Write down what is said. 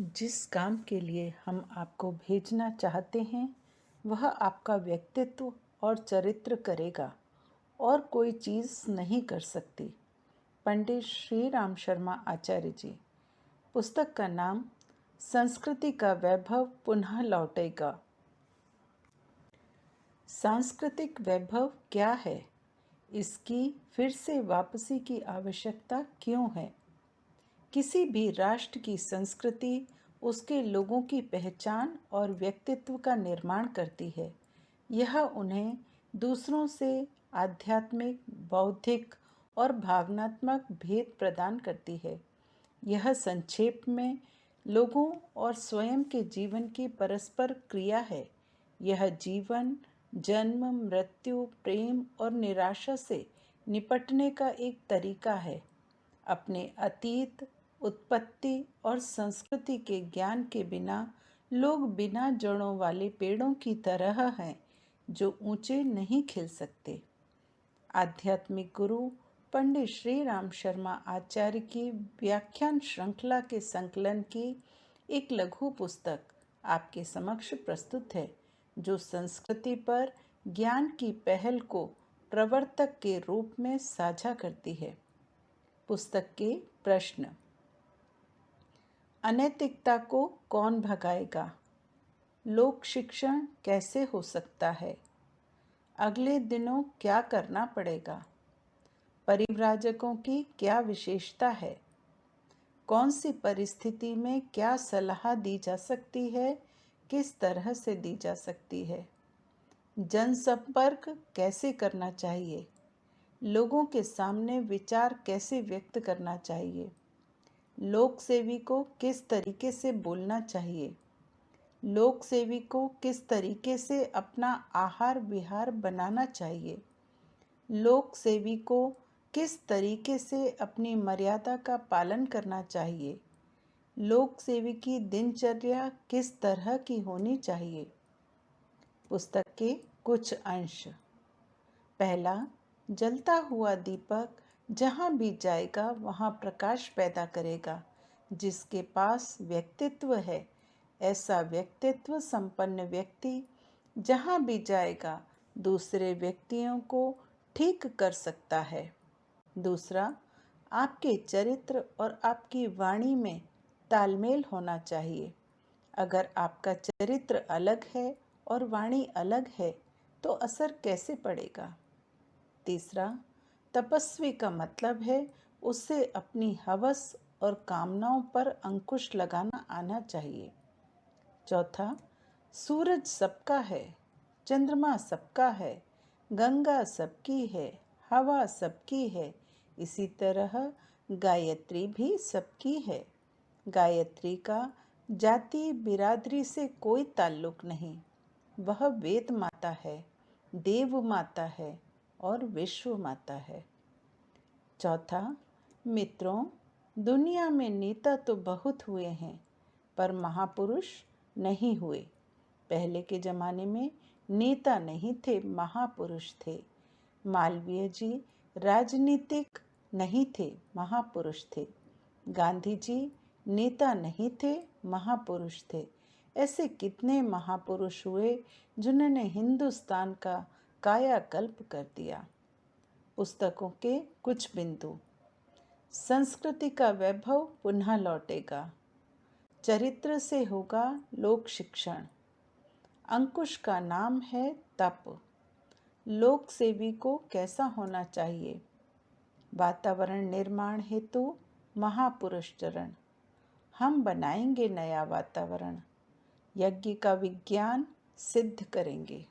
जिस काम के लिए हम आपको भेजना चाहते हैं वह आपका व्यक्तित्व और चरित्र करेगा और कोई चीज़ नहीं कर सकती। पंडित श्री राम शर्मा आचार्य जी। पुस्तक का नाम संस्कृति का वैभव पुनः लौटेगा। सांस्कृतिक वैभव क्या है? इसकी फिर से वापसी की आवश्यकता क्यों है? किसी भी राष्ट्र की संस्कृति उसके लोगों की पहचान और व्यक्तित्व का निर्माण करती है। यह उन्हें दूसरों से आध्यात्मिक, बौद्धिक और भावनात्मक भेद प्रदान करती है। यह संक्षेप में लोगों और स्वयं के जीवन की परस्पर क्रिया है। यह जीवन, जन्म, मृत्यु, प्रेम और निराशा से निपटने का एक तरीका है। अपने अतीत, उत्पत्ति और संस्कृति के ज्ञान के बिना लोग बिना जड़ों वाले पेड़ों की तरह हैं जो ऊंचे नहीं खिल सकते। आध्यात्मिक गुरु पंडित श्री राम शर्मा आचार्य की व्याख्यान श्रृंखला के संकलन की एक लघु पुस्तक आपके समक्ष प्रस्तुत है, जो संस्कृति पर ज्ञान की पहल को प्रवर्तक के रूप में साझा करती है। पुस्तक के प्रश्न: अनैतिकता को कौन भगाएगा? लोक शिक्षण कैसे हो सकता है? अगले दिनों क्या करना पड़ेगा? परिव्राजकों की क्या विशेषता है? कौन सी परिस्थिति में क्या सलाह दी जा सकती है? किस तरह से दी जा सकती है? जनसंपर्क कैसे करना चाहिए? लोगों के सामने विचार कैसे व्यक्त करना चाहिए? लोक सेवी को किस तरीके से बोलना चाहिए? लोक सेवी को किस तरीके से अपना आहार विहार बनाना चाहिए? लोक सेवी को किस तरीके से अपनी मर्यादा का पालन करना चाहिए? लोक सेवी की दिनचर्या किस तरह की होनी चाहिए? पुस्तक के कुछ अंश। पहला, जलता हुआ दीपक जहाँ भी जाएगा वहाँ प्रकाश पैदा करेगा। जिसके पास व्यक्तित्व है, ऐसा व्यक्तित्व संपन्न व्यक्ति जहाँ भी जाएगा दूसरे व्यक्तियों को ठीक कर सकता है। दूसरा, आपके चरित्र और आपकी वाणी में तालमेल होना चाहिए। अगर आपका चरित्र अलग है और वाणी अलग है तो असर कैसे पड़ेगा? तीसरा, तपस्वी का मतलब है उससे अपनी हवस और कामनाओं पर अंकुश लगाना आना चाहिए। चौथा, सूरज सबका है, चंद्रमा सबका है, गंगा सबकी है, हवा सबकी है, इसी तरह गायत्री भी सबकी है। गायत्री का जाति बिरादरी से कोई ताल्लुक नहीं। वह वेद माता है, देव माता है और विश्व माता है। चौथा, मित्रों, दुनिया में नेता तो बहुत हुए हैं पर महापुरुष नहीं हुए। पहले के ज़माने में नेता नहीं थे, महापुरुष थे। मालवीय जी राजनीतिक नहीं थे, महापुरुष थे। गांधी जी नेता नहीं थे, महापुरुष थे। ऐसे कितने महापुरुष हुए जिन्होंने हिंदुस्तान का कायाकल्प कर दिया। पुस्तकों के कुछ बिंदु। संस्कृति का वैभव पुनः लौटेगा। चरित्र से होगा लोक शिक्षण। अंकुश का नाम है तप। लोक सेवी को कैसा होना चाहिए? वातावरण निर्माण हेतु महापुरुष चरण। हम बनाएंगे नया वातावरण। यज्ञ का विज्ञान सिद्ध करेंगे।